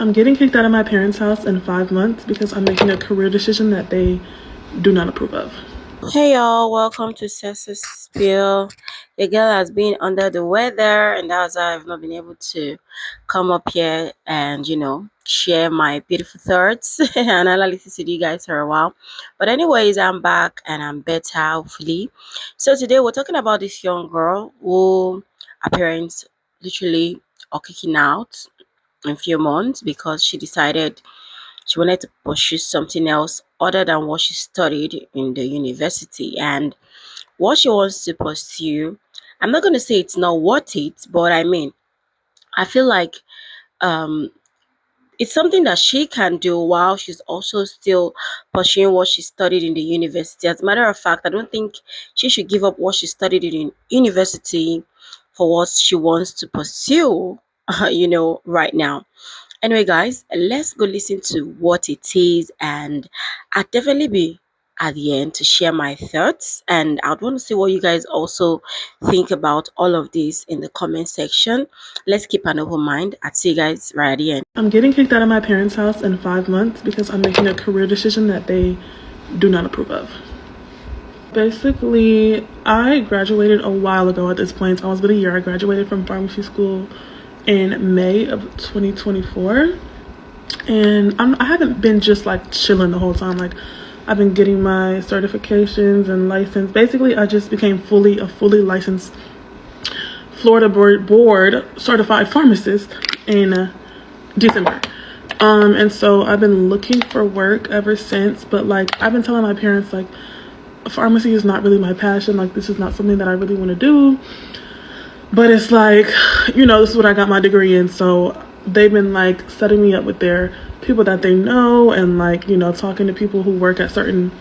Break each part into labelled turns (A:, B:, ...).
A: I'm getting kicked out of my parents' house in 5 months because I'm making a career decision that they do not approve of.
B: Hey y'all, welcome to Cecil's Spill. The girl has been under the weather, and that's why I've not been able to come up here and share my beautiful thoughts and analysis with you guys for a while. But anyways, I'm back and I'm better, hopefully. So today we're talking about this young girl who her parents literally are kicking out in a few months because she decided she wanted to pursue something else other than what she studied in the university. And what she wants to pursue, I'm not going to say it's not worth it, but I feel like um, it's something that she can do while she's also still pursuing what she studied in the university. As a matter of fact, I don't think she should give up what she studied in university for what she wants to pursue, right now. Anyway, guys, let's go listen to what it is, and I'll definitely be at the end to share my thoughts. And I'd want to see what you guys also think about all of this in the comment section. Let's keep an open mind. I'll see you guys right at the end.
A: I'm getting kicked out of my parents' house in 5 months because I'm making a career decision that they do not approve of. Basically, I graduated a while ago at this point. It's almost been a year. I graduated from pharmacy school in May of 2024. And I haven't been just like chilling the whole time. Like, I've been getting my certifications and license. Basically, I just became a fully licensed Florida board certified pharmacist in December. And so I've been looking for work ever since. But like, I've been telling my parents, like, pharmacy is not really my passion. Like, this is not something that I really want to do. But it's like, this is what I got my degree in. So they've been like setting me up with their people that they know, and like, talking to people who work at certain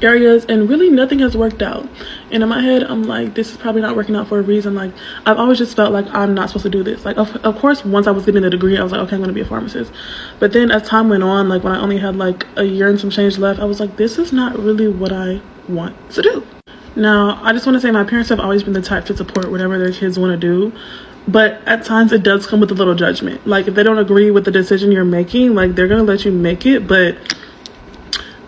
A: areas, and really nothing has worked out. And in my head, I'm like, this is probably not working out for a reason. Like, I've always just felt like I'm not supposed to do this. Like, of course, once I was getting the degree, I was like, okay, I'm going to be a pharmacist. But then as time went on, like when I only had like a year and some change left, I was like, this is not really what I want to do. Now, I just want to say my parents have always been the type to support whatever their kids want to do. But at times it does come with a little judgment. Like, if they don't agree with the decision you're making, like, they're going to let you make it, but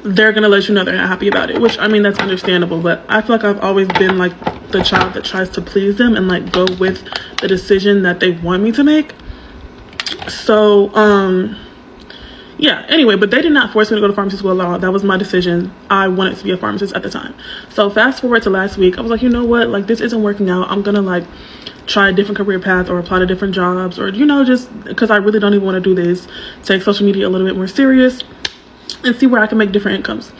A: they're going to let you know they're not happy about it, which, I mean, that's understandable. But I feel like I've always been like the child that tries to please them and like go with the decision that they want me to make. So, yeah, anyway, but they did not force me to go to pharmacy school at all. That was my decision. I wanted to be a pharmacist at the time. So fast forward to last week, I was like, you know what? Like, this isn't working out. I'm going to like try a different career path or apply to different jobs, or, just because I really don't even want to do this, take social media a little bit more serious and see where I can make different incomes.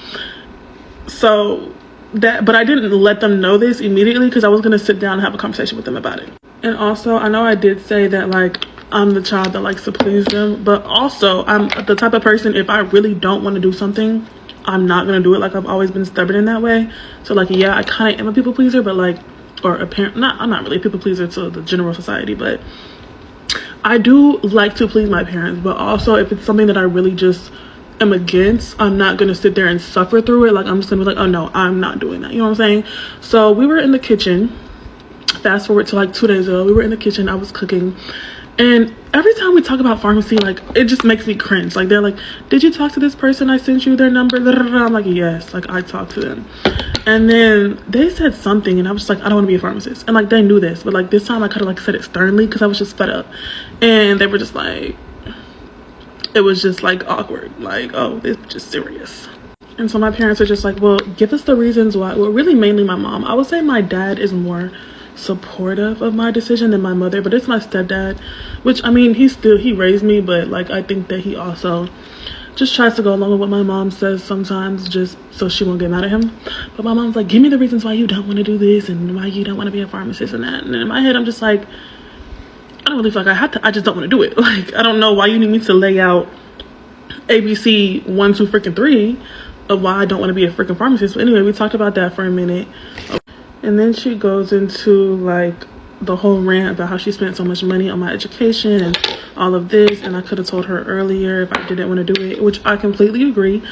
A: So but I didn't let them know this immediately because I was going to sit down and have a conversation with them about it. And also, I know I did say that like I'm the child that likes to please them, but also I'm the type of person, if I really don't want to do something, I'm not going to do it. Like, I've always been stubborn in that way. So like, yeah, I kind of am a people pleaser, but like, or I'm not really a people pleaser to the general society, but I do like to please my parents. But also, if it's something that I really just am against, I'm not gonna sit there and suffer through it. Like, I'm just gonna be like, oh no, I'm not doing that. You know what I'm saying? So we were in the kitchen. Fast forward to like 2 days ago, we were in the kitchen. I was cooking, and every time we talk about pharmacy, like, it just makes me cringe. Like, they're like, did you talk to this person? I sent you their number. I'm like, yes, like, I talked to them. And then they said something, and I was just like, I don't want to be a pharmacist. And like, they knew this, but like this time I kind of like said it sternly because I was just fed up. And they were just like, it was just like awkward, like, oh, this is just serious. And so my parents are just like, well, give us the reasons why. Well, really mainly my mom. I would say my dad is more supportive of my decision than my mother, but it's my stepdad, which, I mean, he raised me, but like, I think that he also just tries to go along with what my mom says sometimes, just so she won't get mad at him. But my mom's like, give me the reasons why you don't want to do this and why you don't want to be a pharmacist and that. And in my head, I'm just like, I don't really feel like I have to. I just don't want to do it. Like, I don't know why you need me to lay out ABC 1, 2, freaking 3 of why I don't want to be a freaking pharmacist. But anyway, we talked about that for a minute. And then she goes into like the whole rant about how she spent so much money on my education and all of this. And I could have told her earlier if I didn't want to do it, which I completely agree.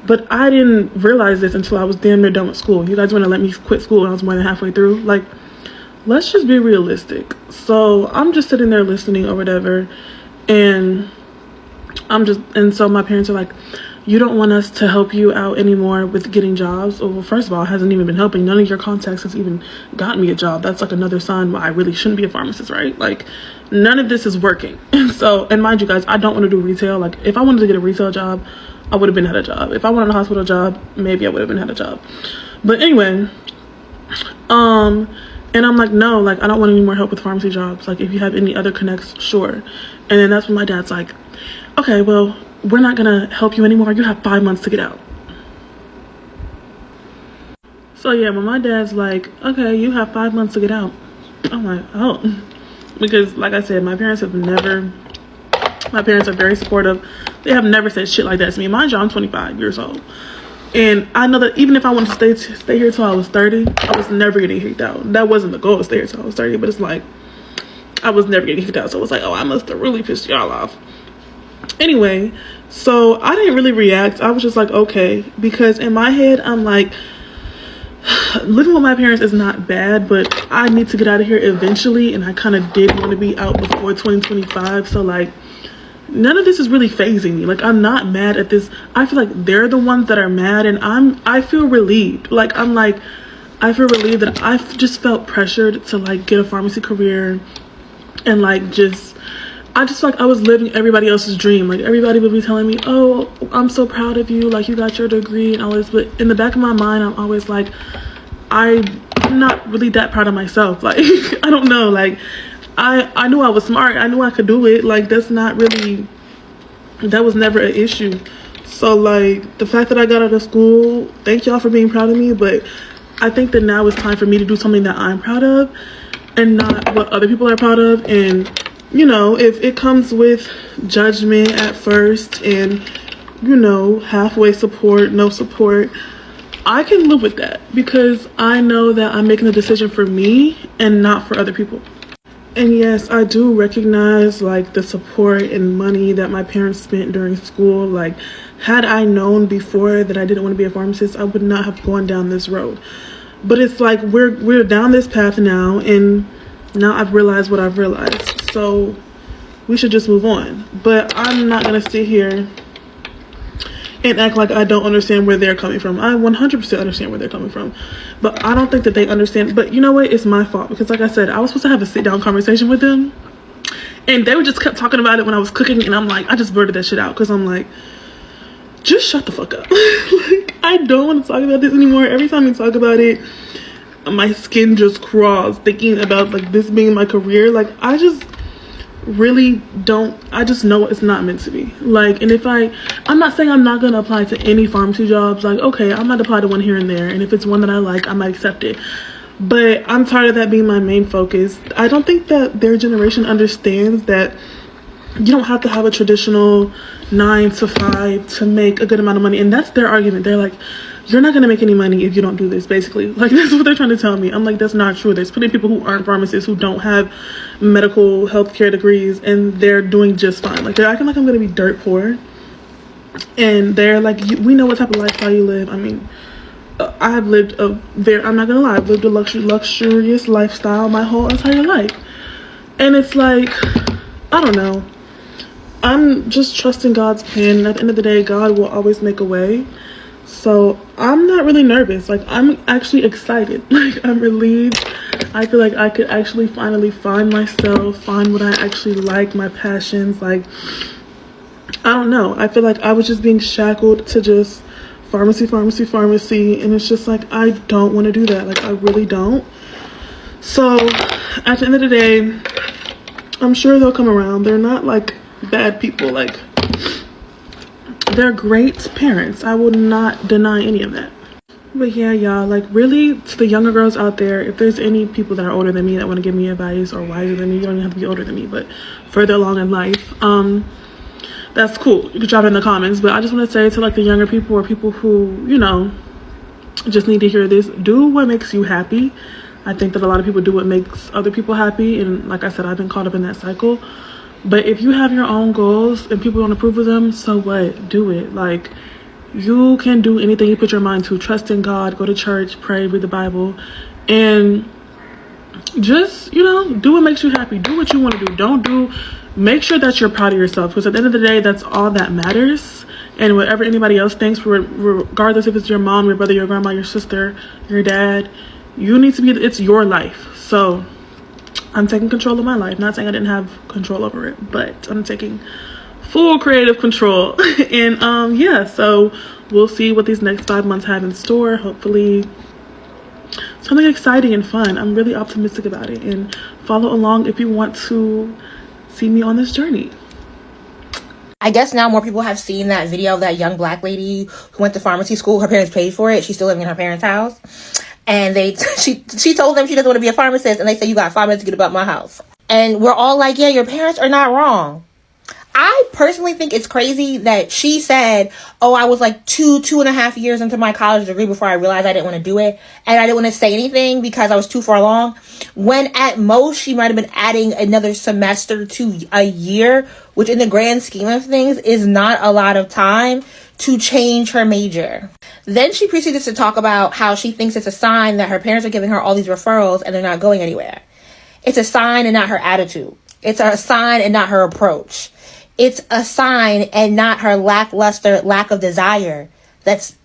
A: But I didn't realize this until I was damn near done with school. You guys want to let me quit school when I was more than halfway through? Like, let's just be realistic. So I'm just sitting there listening or whatever, and And so my parents are like, you don't want us to help you out anymore with getting jobs? Well, first of all, it hasn't even been helping. None of your contacts has even gotten me a job. That's like another sign why I really shouldn't be a pharmacist, right? Like, none of this is working. And mind you guys, I don't want to do retail. Like, if I wanted to get a retail job, I would have been had a job. If I wanted a hospital job, maybe I would have been had a job. But anyway, and I'm like, no, like, I don't want any more help with pharmacy jobs. Like, if you have any other connects, sure. And then that's when my dad's like, okay, well, we're not gonna help you anymore. You have 5 months to get out. So yeah, when my dad's like, okay, you have 5 months to get out, I'm like, oh. Because like I said, my parents are very supportive. They have never said shit like that to me. Mind you, I'm 25 years old. And I know that even if I wanted to stay here till I was 30, I was never getting kicked out. That wasn't the goal, to stay here till I was 30, but it's like, I was never getting kicked out. So it was like, oh, I must have really pissed y'all off. Anyway, so I didn't really react. I was just like, okay. Because in my head, I'm like, living with my parents is not bad, but I need to get out of here eventually. And I kind of did want to be out before 2025. So like, none of this is really phasing me. Like, I'm not mad at this. I feel like they're the ones that are mad, and I feel relieved. Like, I feel relieved that I've just felt pressured to like get a pharmacy career, and like I just feel like I was living everybody else's dream. Like, everybody would be telling me, oh, I'm so proud of you, like, you got your degree and all this. But in the back of my mind, I'm always like, I'm not really that proud of myself. Like, I don't know, like, I knew I was smart. I knew I could do it. Like, that was never an issue. So like, the fact that I got out of school, thank y'all for being proud of me, but I think that now it's time for me to do something that I'm proud of and not what other people are proud of. And you know, if it comes with judgment at first and, you know, halfway support, no support, I can live with that, because I know that I'm making a decision for me and not for other people. And yes, I do recognize like the support and money that my parents spent during school. Like, had I known before that I didn't want to be a pharmacist, I would not have gone down this road. But it's like, we're down this path now, and now I've realized what I've realized. So we should just move on. But I'm not gonna sit here and act like I don't understand where they're coming from. I 100% understand where they're coming from, but I don't think that they understand. But you know what? It's my fault, because like I said, I was supposed to have a sit-down conversation with them, and they just kept talking about it when I was cooking, and I'm like, I just blurted that shit out, because I'm like, just shut the fuck up. Like, I don't want to talk about this anymore. Every time we talk about it, my skin just crawls thinking about like this being my career. Like, I just really don't, I just know it's not meant to be. Like, and if I'm not saying I'm not gonna apply to any pharmacy jobs. Like, okay, I might apply to one here and there, and if it's one that I like, I might accept it. But I'm tired of that being my main focus. I don't think that their generation understands that you don't have to have a traditional 9 to 5 to make a good amount of money. And that's their argument. They're like, you're not going to make any money if you don't do this, basically. Like, that's what they're trying to tell me. I'm like, that's not true. There's plenty of people who aren't pharmacists, who don't have medical healthcare degrees, and they're doing just fine. Like, they're acting like I'm going to be dirt poor. And they're like, we know what type of lifestyle you live. I mean, I've lived I'm not going to lie, I've lived a luxurious lifestyle my whole entire life. And it's like, I don't know. I'm just trusting God's plan. At the end of the day, God will always make a way. So I'm not really nervous. Like, I'm actually excited. Like, I'm relieved. I feel like I could actually finally find myself, find what I actually like, my passions. Like, I don't know. I feel like I was just being shackled to just pharmacy. And it's just like, I don't want to do that. Like, I really don't. So at the end of the day, I'm sure they'll come around. They're not like bad people. Like, they're great parents. I will not deny any of that. But yeah, y'all, like, really, to the younger girls out there, if there's any people that are older than me that want to give me advice, or wiser than me, you don't even have to be older than me, but further along in life, that's cool. You can drop it in the comments. But I just want to say to like the younger people, or people who, you know, just need to hear this, do what makes you happy. I think that a lot of people do what makes other people happy, and like I said, I've been caught up in that cycle. But if you have your own goals and people don't approve of them, so what? Do it. Like, you can do anything you put your mind to. Trust in God, go to church, pray, read the Bible, and just, do what makes you happy. Do what you want to do. Make sure that you're proud of yourself, because at the end of the day, that's all that matters. And whatever anybody else thinks, regardless if it's your mom, your brother, your grandma, your sister, your dad, it's your life. So I'm taking control of my life. Not saying I didn't have control over it, but I'm taking full creative control. And yeah, so we'll see what these next 5 months have in store. Hopefully something exciting and fun. I'm really optimistic about it, and follow along if you want to see me on this journey.
C: I guess now more people have seen that video of that young black lady who went to pharmacy school. Her parents paid for it. She's still living in her parents' house. And she told them she doesn't want to be a pharmacist. And they said, you got 5 minutes to get about my house. And we're all like, yeah, your parents are not wrong. I personally think it's crazy that she said, oh, I was like 2.5 years into my college degree before I realized I didn't want to do it. And I didn't want to say anything because I was too far along. When at most she might have been adding another semester to a year, which in the grand scheme of things is not a lot of time to change her major. Then she proceeded to talk about how she thinks it's a sign that her parents are giving her all these referrals and they're not going anywhere. It's a sign and not her attitude. It's a sign and not her approach. It's a sign and not her lackluster lack of desire. It's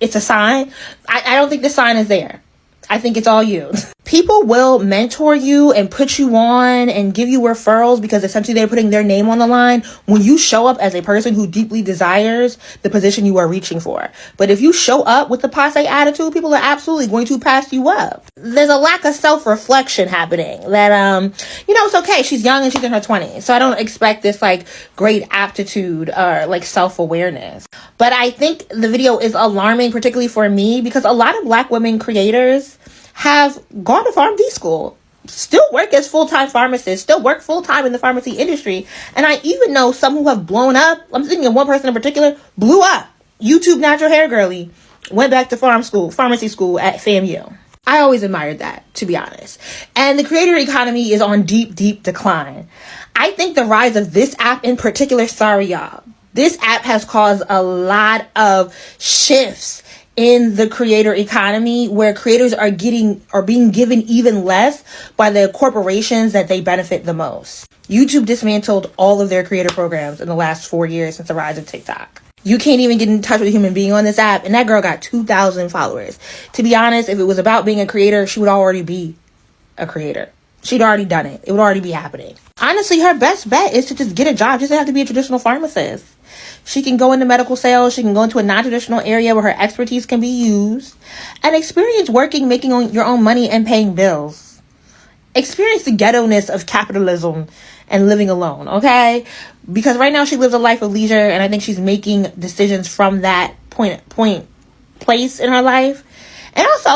C: a sign. I don't think the sign is there. I think it's all you. People will mentor you and put you on and give you referrals because essentially they're putting their name on the line when you show up as a person who deeply desires the position you are reaching for. But if you show up with the passe attitude, people are absolutely going to pass you up. There's a lack of self-reflection happening that, it's okay. She's young and she's in her 20s. So I don't expect this like great aptitude or like self-awareness. But I think the video is alarming, particularly for me, because a lot of Black women creators have gone to PharmD school, still work as full-time pharmacists, still work full-time in the pharmacy industry. And I even know some who have blown up. I'm thinking of one person in particular, blew up. YouTube natural hair girly, went back to pharmacy school at FAMU. I always admired that, to be honest. And the creator economy is on deep, deep decline. I think the rise of this app in particular, sorry y'all, this app has caused a lot of shifts in the creator economy where creators are being given even less by the corporations that they benefit the most. YouTube dismantled all of their creator programs in the last 4 years since the rise of TikTok. You can't even get in touch with a human being on this app, and that girl got 2,000 followers. To be honest, if it was about being a creator, she would already be a creator. She'd already done it. It would already be happening. Honestly, her best bet is to just get a job. She doesn't have to be a traditional pharmacist. She can go into medical sales. She can go into a non-traditional area where her expertise can be used and experience working, making your own money and paying bills. Experience the ghetto-ness of capitalism and living alone, okay? Because right now she lives a life of leisure, and I think she's making decisions from that place in her life. And also,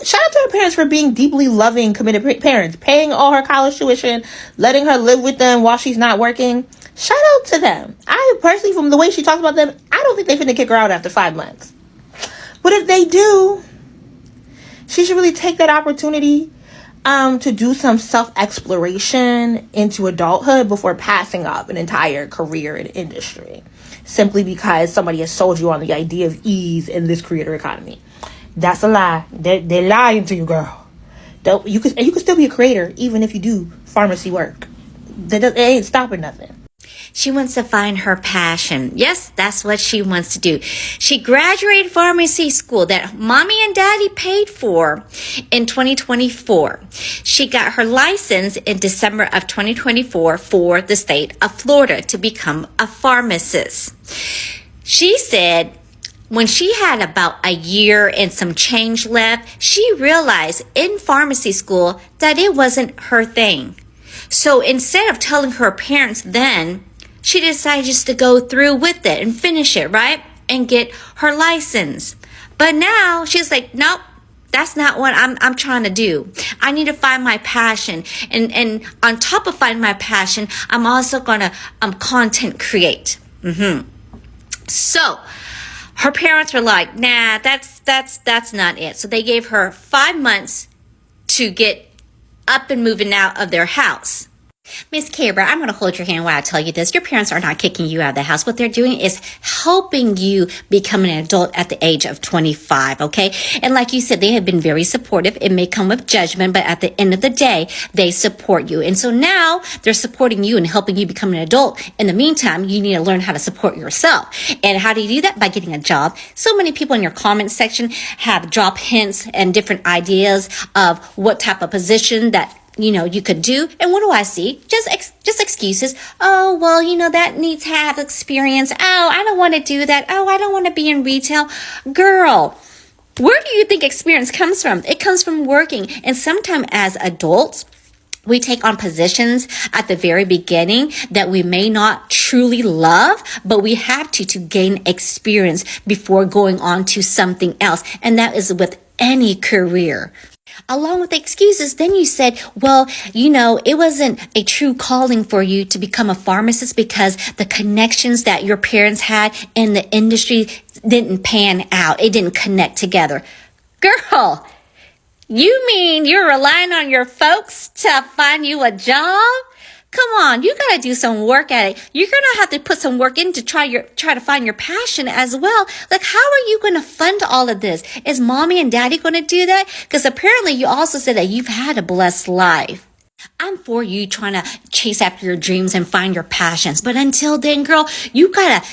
C: shout out to her parents for being deeply loving, committed parents, paying all her college tuition, letting her live with them while she's not working. Shout out to them. I personally, from the way she talks about them, I don't think they're finna kick her out after 5 months. But if they do, she should really take that opportunity to do some self-exploration into adulthood before passing up an entire career in industry, simply because somebody has sold you on the idea of ease in this creator economy. That's a lie. They're lying to you, girl. You can still be a creator even if you do pharmacy work. It ain't stopping nothing.
D: She wants to find her passion. Yes, that's what she wants to do. She graduated pharmacy school that mommy and daddy paid for in 2024. She got her license in December of 2024 for the state of Florida to become a pharmacist. She said when she had about a year and some change left, she realized in pharmacy school that it wasn't her thing. So instead of telling her parents then, she decided just to go through with it and finish it, right? And get her license. But now she's like, nope, that's not what I'm trying to do. I need to find my passion. And on top of finding my passion, I'm also going to content create. So her parents were like, nah, that's not it. So they gave her 5 months to get up and moving out of their house. Miss Kara, I'm going to hold your hand while I tell you this. Your parents are not kicking you out of the house. What they're doing is helping you become an adult at the age of 25, okay? And like you said, they have been very supportive. It may come with judgment, but at the end of the day, they support you. And so now they're supporting you and helping you become an adult. In the meantime, you need to learn how to support yourself. And how do you do that? By getting a job. So many people in your comment section have dropped hints and different ideas of what type of position that you could do. And what do I see? Just excuses. Oh, well, that needs to have experience. Oh, I don't want to do that. Oh, I don't want to be in retail. Girl, where do you think experience comes from? It comes from working. And sometimes as adults, we take on positions at the very beginning that we may not truly love, but we have to gain experience before going on to something else. And that is with any career. Along with the excuses, then you said, well, it wasn't a true calling for you to become a pharmacist because the connections that your parents had in the industry didn't pan out. It didn't connect together. Girl, you mean you're relying on your folks to find you a job? Come on, you got to do some work at it. You're going to have to put some work in to try to find your passion as well. Like, how are you going to fund all of this? Is mommy and daddy going to do that? Because apparently you also said that you've had a blessed life. I'm for you trying to chase after your dreams and find your passions. But until then, girl, you gotta,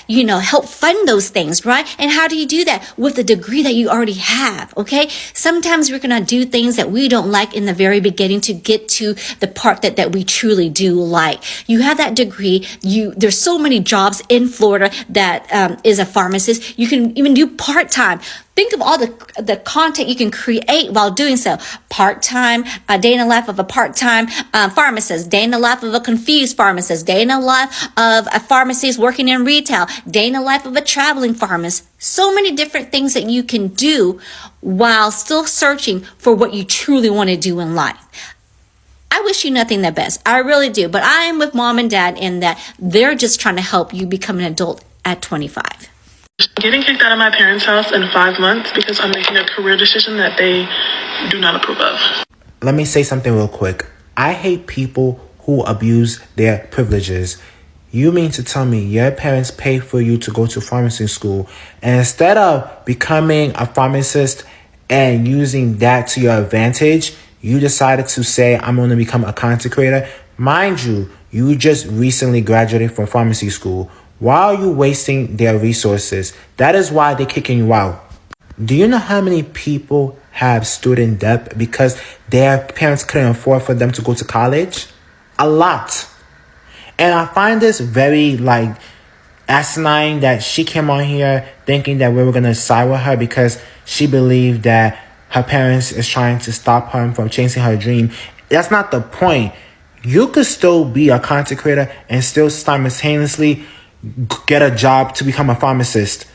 D: help fund those things, right? And how do you do that? With the degree that you already have, okay? Sometimes we're gonna do things that we don't like in the very beginning to get to the part that we truly do like. You have that degree. There's so many jobs in Florida that is a pharmacist. You can even do part-time. Think of all the content you can create while doing so. Part-time, a day in the life of a part-time pharmacist, day in the life of a confused pharmacist, day in the life of a pharmacist working in retail, day in the life of a traveling pharmacist. So many different things that you can do while still searching for what you truly want to do in life. I wish you nothing but best. I really do. But I am with mom and dad in that they're just trying to help you become an adult at 25.
A: Getting kicked out of my parents' house in 5 months because I'm making a career decision that they do not approve of.
E: Let me say something real quick. I hate people who abuse their privileges. You mean to tell me your parents pay for you to go to pharmacy school, and instead of becoming a pharmacist and using that to your advantage, you decided to say, I'm going to become a content creator? Mind you, you just recently graduated from pharmacy school. Why are you wasting their resources? That is why they're kicking you out. Do you know how many people have student debt because their parents couldn't afford for them to go to college? A lot. And I find this very asinine that she came on here thinking that we were going to side with her because she believed that her parents is trying to stop her from chasing her dream. That's not the point. You could still be a content creator and still simultaneously get a job to become a pharmacist.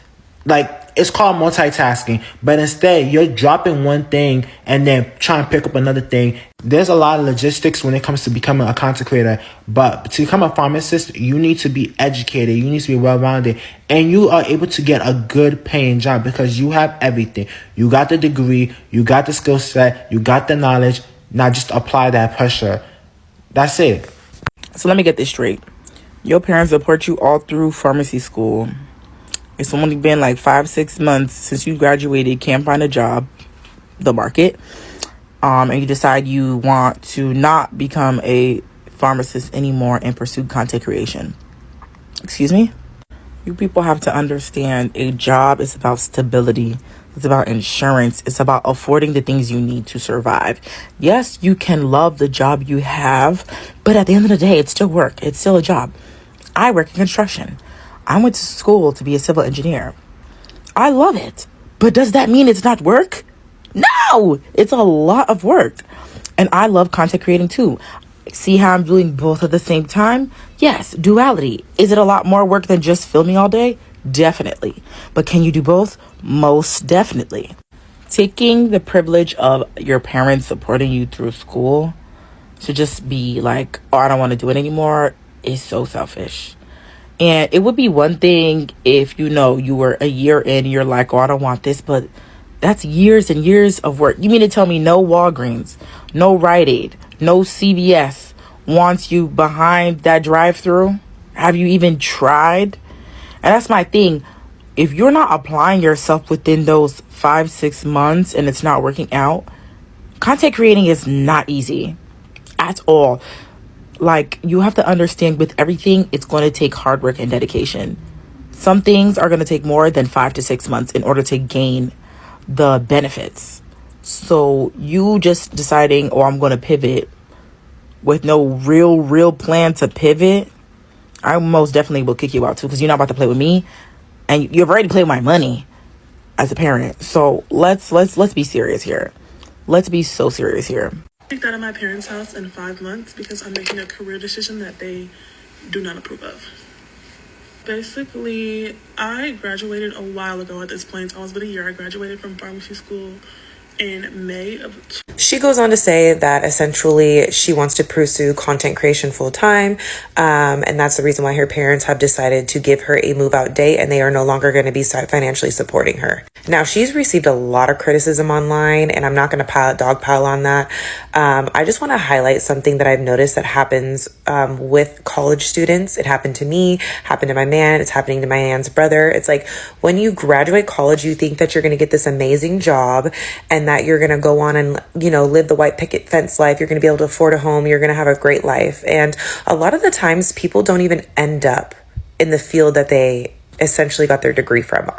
E: It's called multitasking, but instead you're dropping one thing and then trying to pick up another thing. There's a lot of logistics when it comes to becoming a content creator, but to become a pharmacist, you need to be educated, you need to be well-rounded, and you are able to get a good paying job because you have everything. You got the degree, you got the skill set, you got the knowledge. Now just apply that pressure. That's it.
F: So let me get this straight. Your parents support you all through pharmacy school. It's only been 5-6 months since you graduated, can't find a job, the market, and you decide you want to not become a pharmacist anymore and pursue content creation. Excuse me? You people have to understand a job is about stability. It's about insurance. It's about affording the things you need to survive. Yes, you can love the job you have, but at the end of the day, it's still work. It's still a job. I work in construction. I went to school to be a civil engineer. I love it. But does that mean it's not work? No, it's a lot of work. And I love content creating too. See how I'm doing both at the same time? Yes, duality. Is it a lot more work than just filming all day? Definitely. But can you do both? Most definitely. Taking the privilege of your parents supporting you through school to just be like, oh, I don't want to do it anymore is so selfish. And it would be one thing if, you were a year in, you're like, oh, I don't want this, but that's years and years of work. You mean to tell me no Walgreens, no Rite Aid, no CVS wants you behind that drive-through? Have you even tried? And that's my thing. If you're not applying yourself within those 5-6 months and it's not working out, content creating is not easy at all. Like, you have to understand, with everything, it's going to take hard work and dedication. Some things are going to take more than 5 to 6 months in order to gain the benefits. So you just deciding, oh, I'm going to pivot with no real plan to pivot, I most definitely will kick you out too, because you're not about to play with me, and you've already played with my money as a parent. So let's be serious here. Let's be so serious here.
A: Kicked out of my parents' house in 5 months because I'm making a career decision that they do not approve of. Basically, I graduated a while ago at this point. I was about a year. I graduated from pharmacy school in May of.
G: She goes on to say that essentially she wants to pursue content creation full time. And that's the reason why her parents have decided to give her a move out date, and they are no longer going to be financially supporting her. Now, she's received a lot of criticism online, and I'm not going to dogpile on that. I just want to highlight something that I've noticed that happens with college students. It happened to me, happened to my man, it's happening to my man's brother. It's like, when you graduate college, you think that you're going to get this amazing job and that you're going to go on and, live the white picket fence life. You're going to be able to afford a home. You're going to have a great life. And a lot of the times people don't even end up in the field that they essentially got their degree from.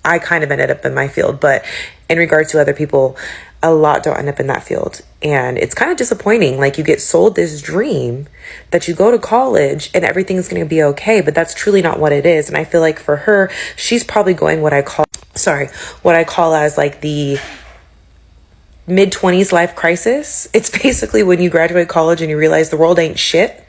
G: I kind of ended up in my field, but in regard to other people, a lot don't end up in that field. And it's kind of disappointing. Like, you get sold this dream that you go to college and everything's going to be okay, but that's truly not what it is. And I feel like for her, she's probably going what I call as like the mid-20s life crisis. It's basically when you graduate college and you realize the world ain't shit,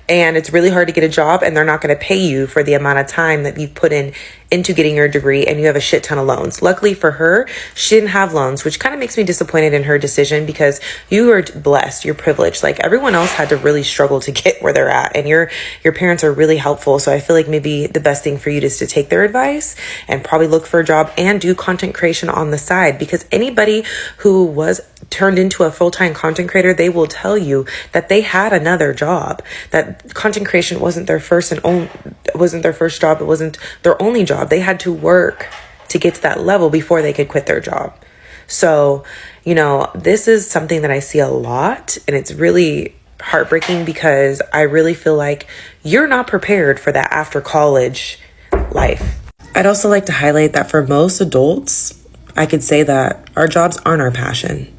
G: and it's really hard to get a job, and they're not going to pay you for the amount of time that you've put into getting your degree, and you have a shit ton of loans. Luckily for her, she didn't have loans, which kind of makes me disappointed in her decision, because you are blessed, you're privileged. Like, everyone else had to really struggle to get where they're at, and your parents are really helpful. So I feel like maybe the best thing for you is to take their advice and probably look for a job and do content creation on the side, because anybody who was turned into a full-time content creator, they will tell you that they had another job, that content creation wasn't their first job, it wasn't their only job. They had to work to get to that level before they could quit their job. So, this is something that I see a lot, and it's really heartbreaking, because I really feel like you're not prepared for that after college life. I'd also like to highlight that for most adults, I could say that our jobs aren't our passion.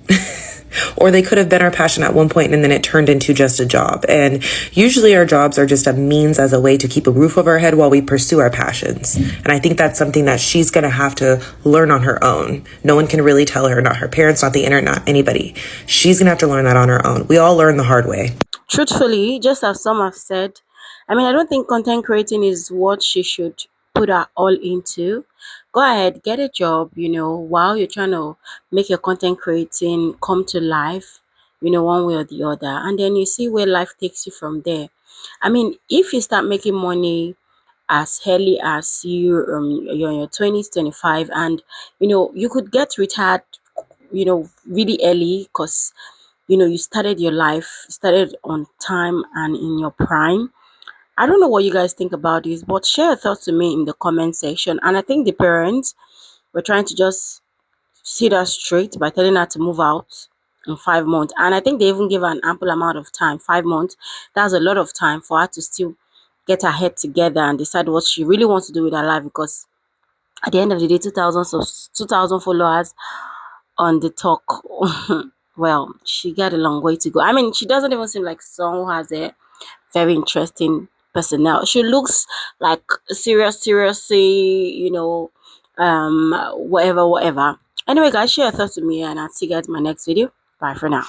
G: Or they could have been our passion at one point, and then it turned into just a job. And usually our jobs are just a means as a way to keep a roof over our head while we pursue our passions. And I think that's something that she's going to have to learn on her own. No one can really tell her, not her parents, not the internet, not anybody. She's going to have to learn that on her own. We all learn the hard way.
B: Truthfully, just as some have said, I don't think content creating is what she should put her all into. Go ahead, get a job, while you're trying to make your content creating come to life, one way or the other. And then you see where life takes you from there. If you start making money as early as you're in your 20s, 25, and, you could get retired, really early, because, you started your life, started on time and in your prime. I don't know what you guys think about this, but share your thoughts to me in the comment section. And I think the parents were trying to just see that straight by telling her to move out in 5 months. And I think they even give her an ample amount of time. 5 months, that's a lot of time for her to still get her head together and decide what she really wants to do with her life. Because at the end of the day, 2,000 followers on the talk. Well, she got a long way to go. She doesn't even seem like someone who has a very interesting personnel. She looks like seriously, whatever. Anyway, guys, share your thoughts with me, and I'll see you guys in my next video. Bye for now.